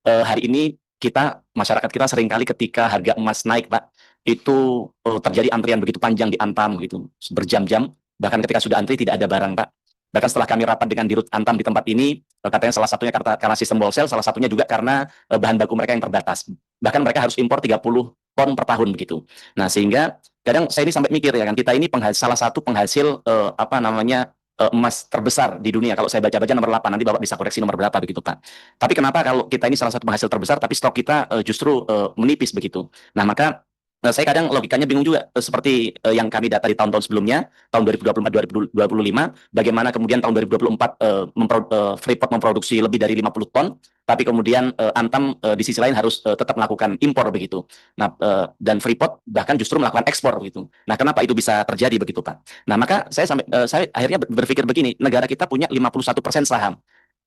hari ini masyarakat kita seringkali ketika harga emas naik, Pak, itu terjadi antrian begitu panjang di Antam gitu, berjam-jam. Bahkan ketika sudah antri tidak ada barang, Pak. Bahkan setelah kami rapat dengan Dirut Antam di tempat ini, katanya salah satunya karena sistem wholesale, salah satunya juga karena bahan baku mereka yang terbatas. Bahkan mereka harus impor 30 ton per tahun begitu. Nah, sehingga kadang saya ini sampai mikir ya kan, kita ini salah satu penghasil apa namanya emas terbesar di dunia. Kalau saya baca-baca nomor 8, nanti Bapak bisa koreksi nomor berapa begitu, Pak. Tapi kenapa kalau kita ini salah satu penghasil terbesar, tapi stok kita justru menipis begitu. Nah, maka saya kadang logikanya bingung juga, seperti yang kami data di tahun-tahun sebelumnya, tahun 2024, 2025, bagaimana kemudian tahun 2024 Freeport memproduksi lebih dari 50 ton, tapi kemudian Antam di sisi lain harus tetap melakukan impor begitu. Nah, dan Freeport bahkan justru melakukan ekspor begitu. Nah, kenapa itu bisa terjadi begitu, Pak? Nah, maka saya akhirnya berpikir begini, negara kita punya 51% saham.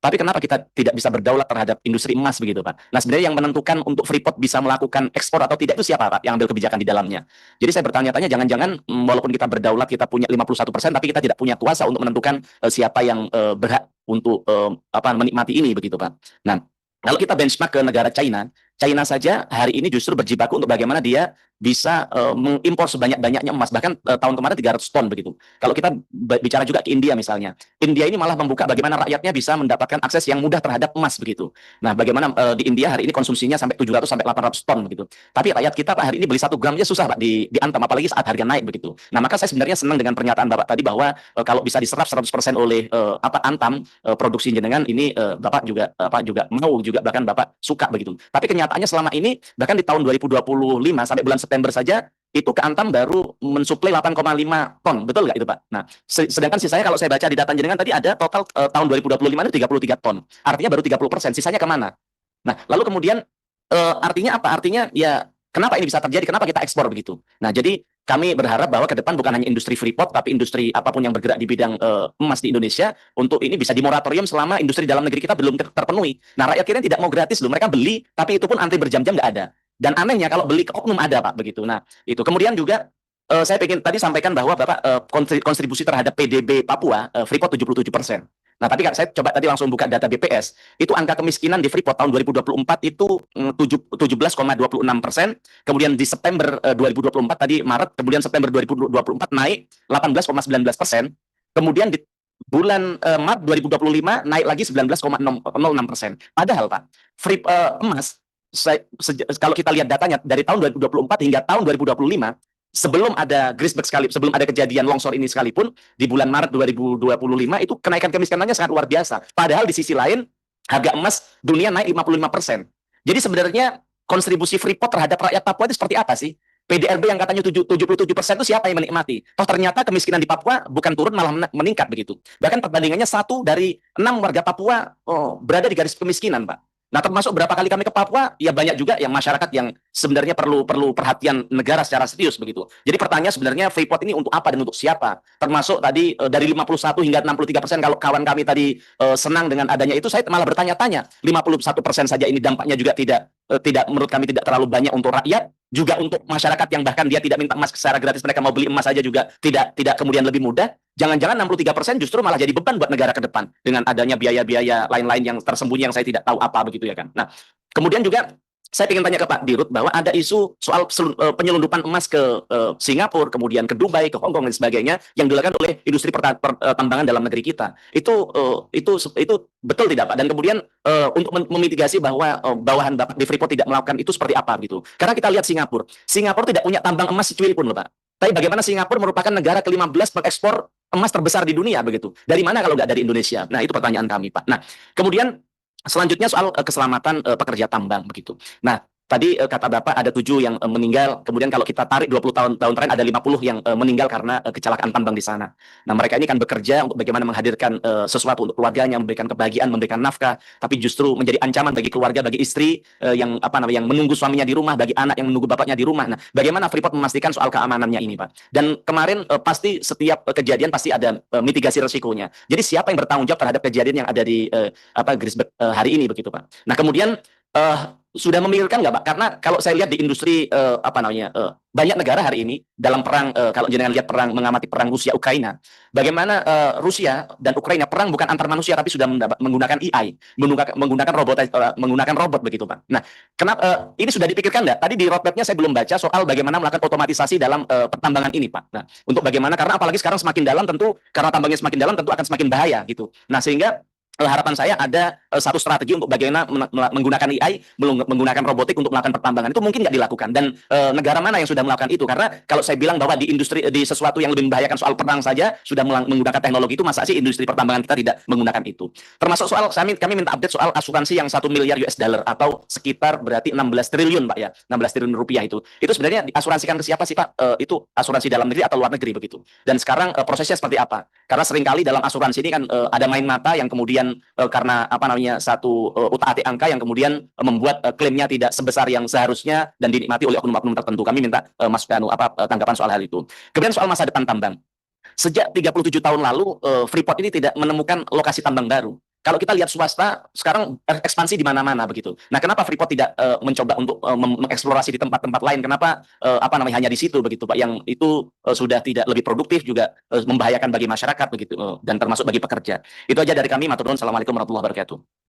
Tapi kenapa kita tidak bisa berdaulat terhadap industri emas begitu, Pak? Nah, sebenarnya yang menentukan untuk Freeport bisa melakukan ekspor atau tidak itu siapa, Pak, yang ambil kebijakan di dalamnya? Jadi saya bertanya-tanya, jangan-jangan walaupun kita berdaulat, kita punya 51%, tapi kita tidak punya kuasa untuk menentukan siapa yang berhak untuk menikmati ini begitu, Pak. Nah, kalau kita benchmark ke negara China, China saja hari ini justru berjibaku untuk bagaimana dia bisa mengimpor sebanyak-banyaknya emas, bahkan tahun kemarin 300 ton begitu. Kalau kita bicara juga ke India misalnya, India ini malah membuka bagaimana rakyatnya bisa mendapatkan akses yang mudah terhadap emas begitu. Nah, bagaimana di India hari ini konsumsinya sampai 700 sampai 800 ton begitu. Tapi rakyat kita, Pak, hari ini beli 1 gram aja susah, Pak, di Antam, apalagi saat harga naik begitu. Nah, maka saya sebenarnya senang dengan pernyataan Bapak tadi bahwa kalau bisa diserap 100% oleh Antam, produksi jenengan ini Bapak juga mau juga, bahkan Bapak suka begitu. Tapi kenyataannya selama ini bahkan di tahun 2025 sampai bulan September saja itu ke Antam baru mensuplai 8,5 ton, betul nggak itu, Pak? Nah, sedangkan sisanya kalau saya baca di data jenengan tadi ada total tahun 2025 itu 33 ton. Artinya baru 30%, sisanya kemana? Nah, lalu kemudian artinya apa? Artinya ya kenapa ini bisa terjadi? Kenapa kita ekspor begitu? Nah, jadi kami berharap bahwa ke depan bukan hanya industri Freeport, tapi industri apapun yang bergerak di bidang emas di Indonesia, untuk ini bisa dimoratorium selama industri dalam negeri kita belum terpenuhi. Nah, rakyat kita tidak mau gratis loh, mereka beli, tapi itu pun antri berjam-jam nggak ada. Dan anehnya kalau beli ke oknum ada, Pak, begitu. Nah, itu kemudian juga saya ingin tadi sampaikan bahwa Bapak kontribusi terhadap PDB Papua Freeport 77%. Nah, tapi saya coba tadi langsung buka data BPS, itu angka kemiskinan di Freeport tahun 2024 itu 17,26%, kemudian di September 2024 tadi Maret, kemudian September 2024 naik 18,19%, kemudian di bulan Maret 2025 naik lagi 19,06%. Padahal, Pak, emas kalau kita lihat datanya dari tahun 2024 hingga tahun 2025, sebelum ada Grisberg sebelum ada kejadian longsor ini sekalipun, di bulan Maret 2025 itu kenaikan kemiskinannya sangat luar biasa. Padahal di sisi lain harga emas dunia naik 55%. Jadi sebenarnya kontribusi Freeport terhadap rakyat Papua itu seperti apa sih? PDRB yang katanya 77% itu siapa yang menikmati? Toh ternyata kemiskinan di Papua bukan turun, malah meningkat begitu. Bahkan perbandingannya 1 dari 6 warga Papua berada di garis kemiskinan, Pak. Nah, termasuk berapa kali kami ke Papua, ya banyak juga yang masyarakat yang sebenarnya perlu perhatian negara secara serius begitu. Jadi pertanyaan sebenarnya Freeport ini untuk apa dan untuk siapa? Termasuk tadi dari 51 hingga 63%, kalau kawan kami tadi senang dengan adanya itu, saya malah bertanya-tanya, 51% saja ini dampaknya juga tidak menurut kami tidak terlalu banyak untuk rakyat, juga untuk masyarakat yang bahkan dia tidak minta emas secara gratis, mereka mau beli emas saja juga tidak kemudian lebih mudah. Jangan-jangan 63% justru malah jadi beban buat negara ke depan dengan adanya biaya-biaya lain-lain yang tersembunyi yang saya tidak tahu apa begitu ya kan. Nah, kemudian juga saya ingin tanya ke Pak Dirut bahwa ada isu soal penyelundupan emas ke Singapura, kemudian ke Dubai, ke Hong Kong dan sebagainya yang dilakukan oleh industri pertambangan dalam negeri kita. Itu betul tidak, Pak? Dan kemudian untuk memitigasi bahwa bawahan Bapak di Freeport tidak melakukan itu seperti apa gitu. Karena kita lihat Singapura tidak punya tambang emas secuil pun loh, Pak. Tapi bagaimana Singapura merupakan negara ke-15 pengekspor emas terbesar di dunia begitu. Dari mana kalau nggak dari Indonesia? Nah, itu pertanyaan kami, Pak. Nah, kemudian selanjutnya soal keselamatan pekerja tambang begitu. Nah, tadi kata Bapak ada 7 yang meninggal, kemudian kalau kita tarik 20 tahun terakhir ada 50 yang meninggal karena kecelakaan tambang di sana. Nah, mereka ini kan bekerja untuk bagaimana menghadirkan sesuatu untuk keluarganya, memberikan kebahagiaan, memberikan nafkah, tapi justru menjadi ancaman bagi keluarga, bagi istri yang yang menunggu suaminya di rumah, bagi anak yang menunggu bapaknya di rumah. Nah, bagaimana Freeport memastikan soal keamanannya ini, Pak? Dan kemarin pasti setiap kejadian pasti ada mitigasi resikonya. Jadi siapa yang bertanggung jawab terhadap kejadian yang ada di Grisberg hari ini begitu, Pak? Nah, kemudian sudah memikirkan nggak Pak? Karena kalau saya lihat di industri apa namanya banyak negara hari ini dalam perang kalau jenengan lihat perang mengamati perang Rusia Ukraina, bagaimana Rusia dan Ukraina perang bukan antar manusia tapi sudah menggunakan AI, menggunakan robot begitu Pak. Nah, kenapa ini sudah dipikirkan nggak? Tadi di roadmapnya saya belum baca soal bagaimana melakukan otomatisasi dalam pertambangan ini Pak. Nah, untuk bagaimana karena apalagi sekarang semakin dalam tentu karena tambangnya semakin dalam tentu akan semakin bahaya gitu. Nah, sehingga harapan saya ada satu strategi untuk bagaimana menggunakan AI, menggunakan robotik untuk melakukan pertambangan itu mungkin nggak dilakukan dan negara mana yang sudah melakukan itu karena kalau saya bilang bahwa di industri di sesuatu yang lebih membahayakan soal perang saja sudah menggunakan teknologi itu masa sih industri pertambangan kita tidak menggunakan itu termasuk soal kami minta update soal asuransi yang 1 miliar US dollar atau sekitar berarti 16 triliun Pak ya 16 triliun rupiah itu sebenarnya diasuransikan ke siapa sih Pak itu asuransi dalam negeri atau luar negeri begitu dan sekarang prosesnya seperti apa karena seringkali dalam asuransi ini kan ada main mata yang kemudian karena apa namanya satu utak-atik angka yang kemudian membuat klaimnya tidak sebesar yang seharusnya dan dinikmati oleh oknum-oknum tertentu. Kami minta masukan tanggapan soal hal itu. Kemudian soal masa depan tambang. Sejak 37 tahun lalu Freeport ini tidak menemukan lokasi tambang baru. Kalau kita lihat swasta sekarang ekspansi di mana-mana begitu. Nah, kenapa Freeport tidak mencoba untuk mengeksplorasi di tempat-tempat lain? Kenapa apa namanya hanya di situ begitu, Pak? Yang itu sudah tidak lebih produktif juga membahayakan bagi masyarakat begitu dan termasuk bagi pekerja. Itu aja dari kami. Matur nuwun. Assalamualaikum warahmatullahi wabarakatuh.